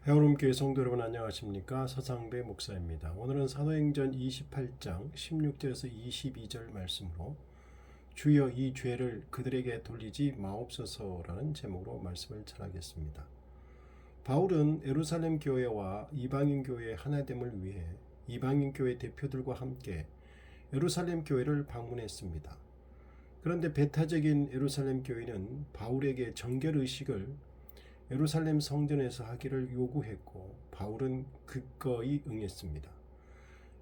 해오름교회 성도 여러분 안녕하십니까? 서상배 목사입니다. 오늘은 사도행전 28장 16절에서 22절 말씀으로 주여 이 죄를 그들에게 돌리지 마옵소서라는 제목으로 말씀을 전하겠습니다. 바울은 예루살렘 교회와 이방인 교회의 하나됨을 위해 이방인 교회 대표들과 함께 예루살렘 교회를 방문했습니다. 그런데 배타적인 예루살렘 교회는 바울에게 정결의식을 예루살렘 성전에서 하기를 요구했고 바울은 기꺼이 응했습니다.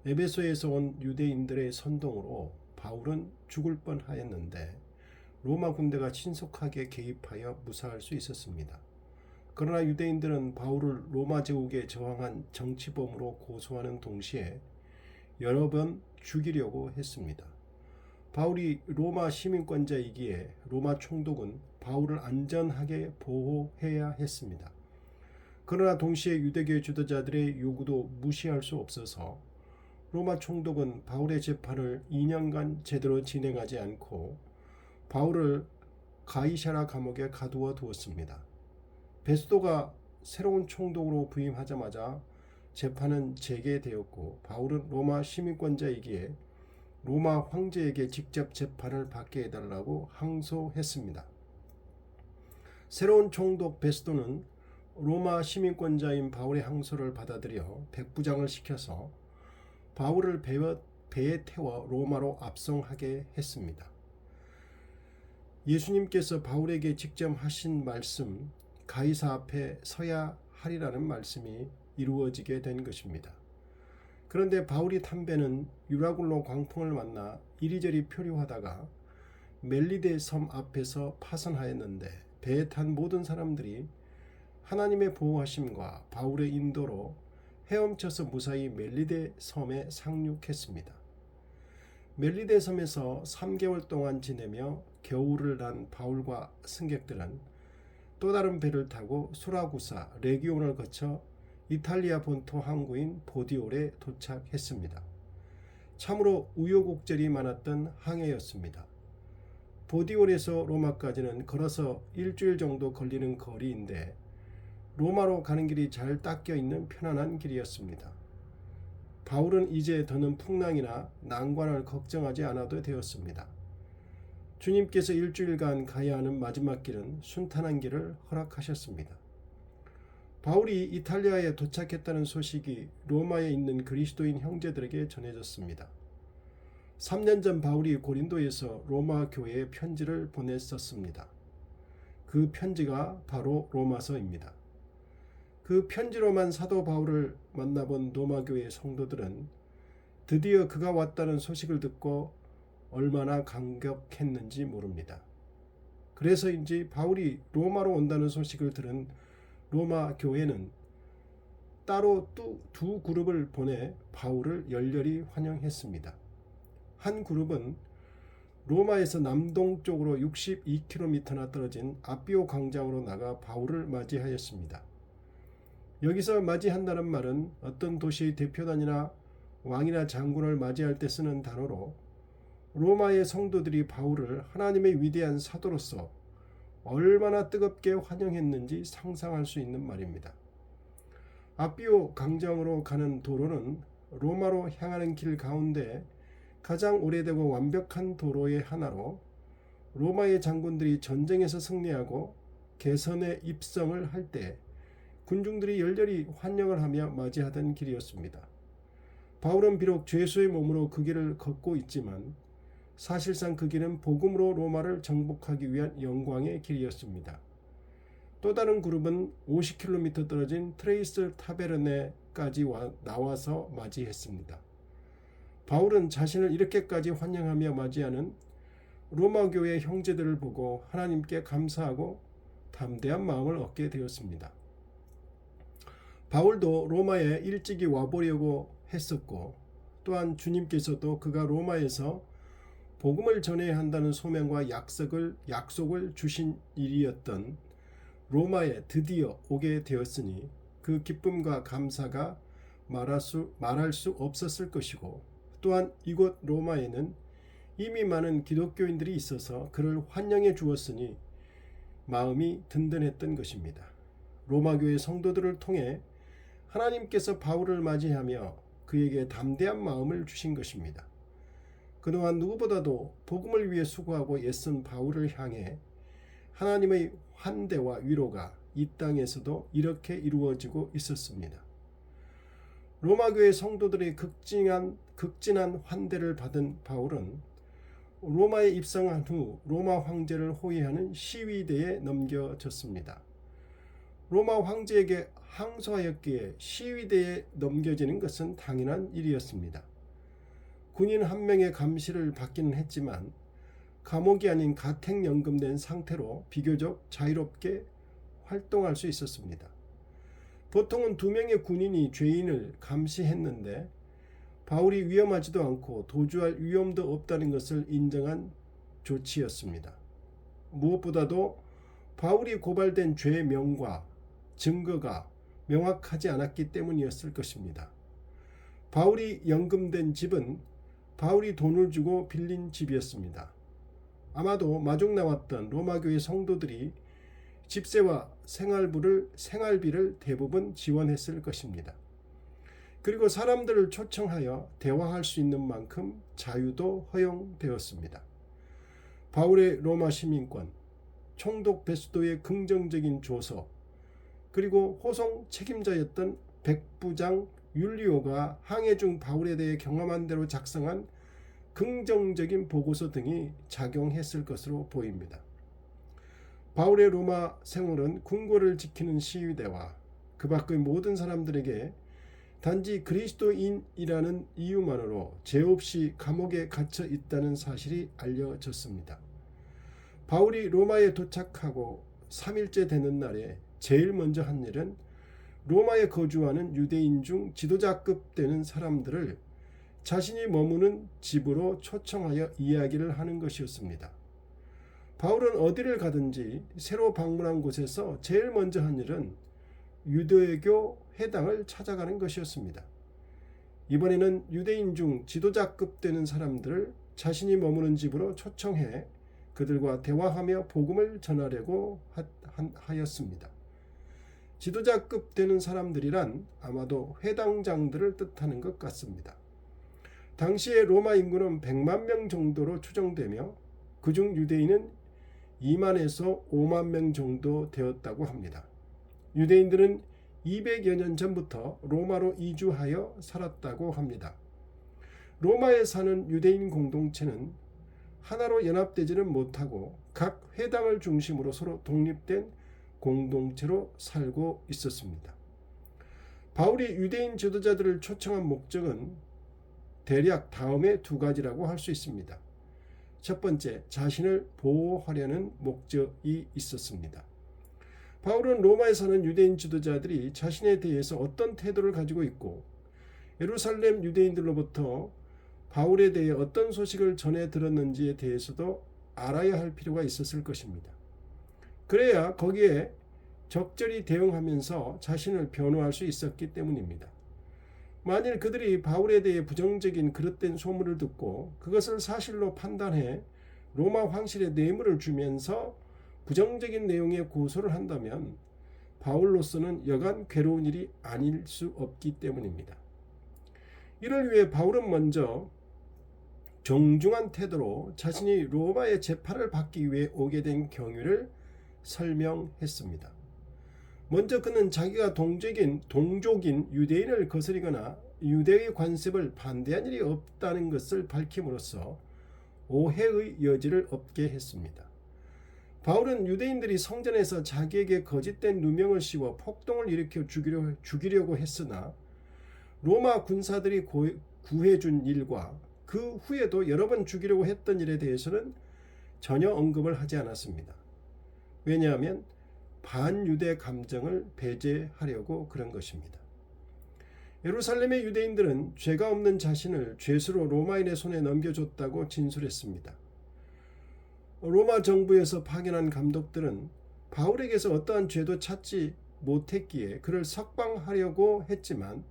에베소에서 온 유대인들의 선동으로 바울은 죽을 뻔하였는데 로마 군대가 신속하게 개입하여 무사할 수 있었습니다. 그러나 유대인들은 바울을 로마 제국에 저항한 정치범으로 고소하는 동시에 여러 번 죽이려고 했습니다. 바울이 로마 시민권자이기에 로마 총독은 바울을 안전하게 보호해야 했습니다. 그러나 동시에 유대교 지도자들의 요구도 무시할 수 없어서 로마 총독은 바울의 재판을 2년간 제대로 진행하지 않고 바울을 가이사랴 감옥에 가두어 두었습니다. 베스도가 새로운 총독으로 부임하자마자 재판은 재개되었고 바울은 로마 시민권자이기에 로마 황제에게 직접 재판을 받게 해달라고 항소했습니다. 새로운 총독 베스도는 로마 시민권자인 바울의 항소를 받아들여 백부장을 시켜서 바울을 배에 태워 로마로 압송하게 했습니다. 예수님께서 바울에게 직접 하신 말씀, 가이사 앞에 서야 하리라는 말씀이 이루어지게 된 것입니다. 그런데 바울이 탄 배는 유라굴로 광풍을 만나 이리저리 표류하다가 멜리데 섬 앞에서 파선하였는데 배에 탄 모든 사람들이 하나님의 보호하심과 바울의 인도로 헤엄쳐서 무사히 멜리데 섬에 상륙했습니다. 멜리데 섬에서 3개월 동안 지내며 겨울을 난 바울과 승객들은 또 다른 배를 타고 수라구사, 레기온을 거쳐 이탈리아 본토 항구인 보디올에 도착했습니다. 참으로 우여곡절이 많았던 항해였습니다. 보디올에서 로마까지는 걸어서 일주일 정도 걸리는 거리인데 로마로 가는 길이 잘 닦여 있는 편안한 길이었습니다. 바울은 이제 더는 풍랑이나 난관을 걱정하지 않아도 되었습니다. 주님께서 일주일간 가야 하는 마지막 길은 순탄한 길을 허락하셨습니다. 바울이 이탈리아에 도착했다는 소식이 로마에 있는 그리스도인 형제들에게 전해졌습니다. 3년 전 바울이 고린도에서 로마 교회에 편지를 보냈었습니다. 그 편지가 바로 로마서입니다. 그 편지로만 사도 바울을 만나본 로마 교회 성도들은 드디어 그가 왔다는 소식을 듣고 얼마나 감격했는지 모릅니다. 그래서인지 바울이 로마로 온다는 소식을 들은 로마 교회는 따로 두 그룹을 보내 바울을 열렬히 환영했습니다. 한 그룹은 로마에서 남동쪽으로 62km나 떨어진 아비오 광장으로 나가 바울을 맞이하였습니다. 여기서 맞이한다는 말은 어떤 도시의 대표단이나 왕이나 장군을 맞이할 때 쓰는 단어로 로마의 성도들이 바울을 하나님의 위대한 사도로서 얼마나 뜨겁게 환영했는지 상상할 수 있는 말입니다. 아비오 광장으로 가는 도로는 로마로 향하는 길 가운데 가장 오래되고 완벽한 도로의 하나로 로마의 장군들이 전쟁에서 승리하고 개선에 입성을 할 때 군중들이 열렬히 환영을 하며 맞이하던 길이었습니다. 바울은 비록 죄수의 몸으로 그 길을 걷고 있지만 사실상 그 길은 복음으로 로마를 정복하기 위한 영광의 길이었습니다. 또 다른 그룹은 50km 떨어진 트레이스 타베르네까지 나와서 맞이했습니다. 바울은 자신을 이렇게까지 환영하며 맞이하는 로마 교회 형제들을 보고 하나님께 감사하고 담대한 마음을 얻게 되었습니다. 바울도 로마에 일찍이 와보려고 했었고 또한 주님께서도 그가 로마에서 복음을 전해야 한다는 소명과 약속을 주신 일이었던 로마에 드디어 오게 되었으니 그 기쁨과 감사가 말할 수 없었을 것이고 또한 이곳 로마에는 이미 많은 기독교인들이 있어서 그를 환영해 주었으니 마음이 든든했던 것입니다. 로마 교회 성도들을 통해 하나님께서 바울을 맞이하며 그에게 담대한 마음을 주신 것입니다. 그동안 누구보다도 복음을 위해 수고하고 애쓴 바울을 향해 하나님의 환대와 위로가 이 땅에서도 이렇게 이루어지고 있었습니다. 로마교회 성도들의 극진한 환대를 받은 바울은 로마에 입성한 후 로마 황제를 호위하는 시위대에 넘겨졌습니다. 로마 황제에게 항소하였기에 시위대에 넘겨지는 것은 당연한 일이었습니다. 군인 한 명의 감시를 받기는 했지만 감옥이 아닌 가택연금된 상태로 비교적 자유롭게 활동할 수 있었습니다. 보통은 2명의 군인이 죄인을 감시했는데 바울이 위험하지도 않고 도주할 위험도 없다는 것을 인정한 조치였습니다. 무엇보다도 바울이 고발된 죄의 명과 증거가 명확하지 않았기 때문이었을 것입니다. 바울이 연금된 집은 바울이 돈을 주고 빌린 집이었습니다. 아마도 마중 나왔던 로마교회 성도들이 집세와 생활비를 대부분 지원했을 것입니다. 그리고 사람들을 초청하여 대화할 수 있는 만큼 자유도 허용되었습니다. 바울의 로마 시민권, 총독 베스도의 긍정적인 조서, 그리고 호송 책임자였던 백부장 율리오가 항해 중 바울에 대해 경험한 대로 작성한 긍정적인 보고서 등이 작용했을 것으로 보입니다. 바울의 로마 생활은 궁궐을 지키는 시위대와 그 밖의 모든 사람들에게 단지 그리스도인이라는 이유만으로 죄 없이 감옥에 갇혀 있다는 사실이 알려졌습니다. 바울이 로마에 도착하고 3일째 되는 날에 제일 먼저 한 일은 로마에 거주하는 유대인 중 지도자급 되는 사람들을 자신이 머무는 집으로 초청하여 이야기를 하는 것이었습니다. 바울은 어디를 가든지 새로 방문한 곳에서 제일 먼저 한 일은 유대교 회당을 찾아가는 것이었습니다. 이번에는 유대인 중 지도자급 되는 사람들을 자신이 머무는 집으로 초청해 그들과 대화하며 복음을 전하려고 하였습니다. 지도자급 되는 사람들이란 아마도 회당장들을 뜻하는 것 같습니다. 당시의 로마 인구는 100만 명 정도로 추정되며 그중 유대인은 2만에서 5만 명 정도 되었다고 합니다. 유대인들은 200여 년 전부터 로마로 이주하여 살았다고 합니다. 로마에 사는 유대인 공동체는 하나로 연합되지는 못하고 각 회당을 중심으로 서로 독립된 공동체로 살고 있었습니다. 바울이 유대인 지도자들을 초청한 목적은 대략 다음의 2가지라고 할 수 있습니다. 첫 번째, 자신을 보호하려는 목적이 있었습니다. 바울은 로마에 사는 유대인 지도자들이 자신에 대해서 어떤 태도를 가지고 있고 예루살렘 유대인들로부터 바울에 대해 어떤 소식을 전해 들었는지에 대해서도 알아야 할 필요가 있었을 것입니다. 그래야 거기에 적절히 대응하면서 자신을 변호할 수 있었기 때문입니다. 만일 그들이 바울에 대해 부정적인 그릇된 소문을 듣고 그것을 사실로 판단해 로마 황실에 뇌물을 주면서 부정적인 내용의 고소를 한다면 바울로서는 여간 괴로운 일이 아닐 수 없기 때문입니다. 이를 위해 바울은 먼저 정중한 태도로 자신이 로마의 재판을 받기 위해 오게 된 경위를 설명했습니다. 먼저 그는 자기가 동족인 유대인을 거스리거나 유대의 관습을 반대한 일이 없다는 것을 밝힘으로써 오해의 여지를 없게 했습니다. 바울은 유대인들이 성전에서 자기에게 거짓된 누명을 씌워 폭동을 일으켜 죽이려고 했으나 로마 군사들이 구해준 일과 그 후에도 여러 번 죽이려고 했던 일에 대해서는 전혀 언급을 하지 않았습니다. 왜냐하면 반유대 감정을 배제하려고 그런 것입니다. 예루살렘의 유대인들은 죄가 없는 자신을 죄수로 로마인의 손에 넘겨줬다고 진술했습니다. 로마 정부에서 파견한 감독들은 바울에게서 어떠한 죄도 찾지 못했기에 그를 석방하려고 했지만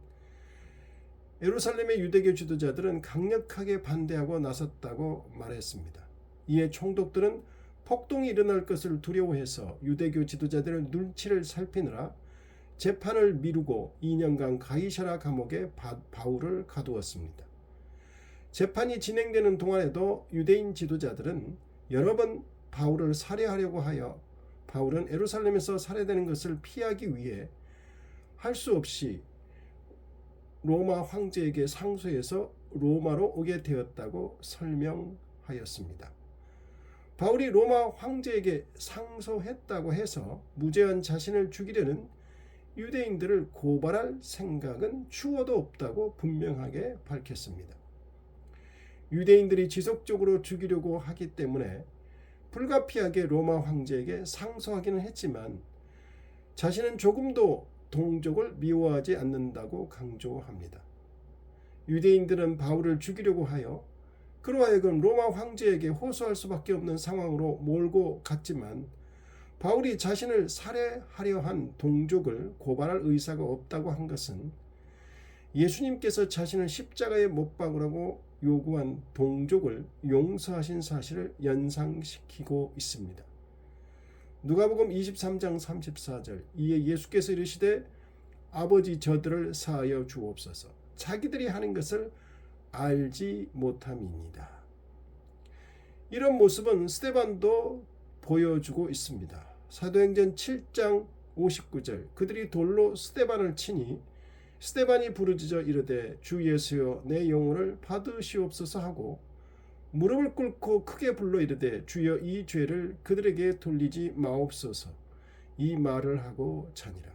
예루살렘의 유대교 지도자들은 강력하게 반대하고 나섰다고 말했습니다. 이에 총독들은 폭동이 일어날 것을 두려워해서 유대교 지도자들의 눈치를 살피느라 재판을 미루고 2년간 가이사랴 감옥에 바울을 가두었습니다. 재판이 진행되는 동안에도 유대인 지도자들은 여러 번 바울을 살해하려고 하여 바울은 예루살렘에서 살해되는 것을 피하기 위해 할 수 없이 로마 황제에게 상소해서 로마로 오게 되었다고 설명하였습니다. 바울이 로마 황제에게 상소했다고 해서 무죄한 자신을 죽이려는 유대인들을 고발할 생각은 추호도 없다고 분명하게 밝혔습니다. 유대인들이 지속적으로 죽이려고 하기 때문에 불가피하게 로마 황제에게 상소하기는 했지만 자신은 조금도 동족을 미워하지 않는다고 강조합니다. 유대인들은 바울을 죽이려고 하여 그로 하여금 로마 황제에게 호소할 수밖에 없는 상황으로 몰고 갔지만 바울이 자신을 살해하려 한 동족을 고발할 의사가 없다고 한 것은 예수님께서 자신을 십자가에 못 박으라고 요구한 동족을 용서하신 사실을 연상시키고 있습니다. 누가복음 23장 34절 이에 예수께서 이르시되 아버지 저들을 사하여 주옵소서 자기들이 하는 것을 알지 못함이니이다. 이런 모습은 스데반도 보여주고 있습니다. 사도행전 7장 59절 그들이 돌로 스데반을 치니 스데반이 부르짖어 이르되 주 예수여 내 영혼을 받으시옵소서 하고 무릎을 꿇고 크게 불러 이르되 주여 이 죄를 그들에게 돌리지 마옵소서 이 말을 하고 자니라.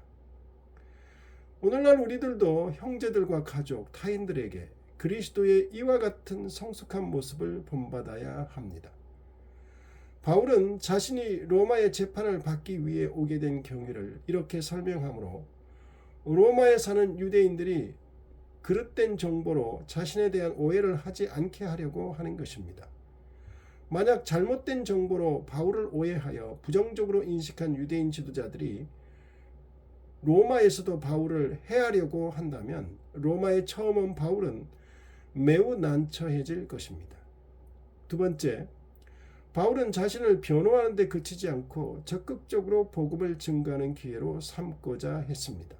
오늘날 우리들도 형제들과 가족, 타인들에게 그리스도의 이와 같은 성숙한 모습을 본받아야 합니다. 바울은 자신이 로마의 재판을 받기 위해 오게 된 경위를 이렇게 설명하므로 로마에 사는 유대인들이 그릇된 정보로 자신에 대한 오해를 하지 않게 하려고 하는 것입니다. 만약 잘못된 정보로 바울을 오해하여 부정적으로 인식한 유대인 지도자들이 로마에서도 바울을 해하려고 한다면 로마에 처음 온 바울은 매우 난처해질 것입니다. 두 번째, 바울은 자신을 변호하는 데 그치지 않고 적극적으로 복음을 증거하는 기회로 삼고자 했습니다.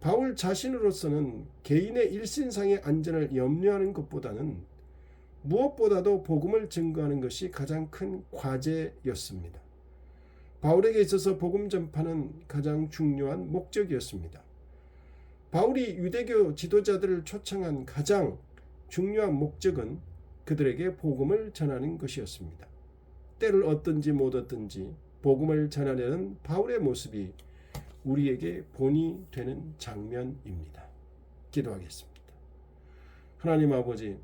바울 자신으로서는 개인의 일신상의 안전을 염려하는 것보다는 무엇보다도 복음을 증거하는 것이 가장 큰 과제였습니다. 바울에게 있어서 복음 전파는 가장 중요한 목적이었습니다. 바울이 유대교 지도자들을 초청한 가장 중요한 목적은 그들에게 복음을 전하는 것이었습니다. 때를 얻든지 못 얻든지 복음을 전하려는 바울의 모습이 우리에게 본이 되는 장면입니다. 기도하겠습니다. 하나님 아버지,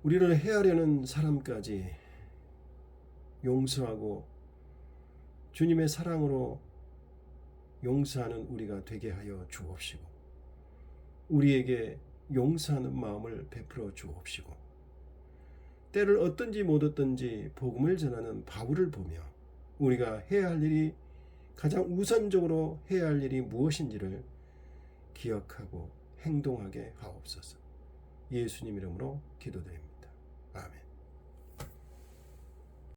우리를 해하려는 사람까지 용서하고 주님의 사랑으로 용서하는 우리가 되게 하여 주옵시고 우리에게 용서하는 마음을 베풀어 주옵시고 때를 얻든지 못 얻든지 복음을 전하는 바울을 보며 우리가 해야 할 일이 가장 우선적으로 해야 할 일이 무엇인지를 기억하고 행동하게 하옵소서. 예수님 이름으로 기도드립니다. 아멘.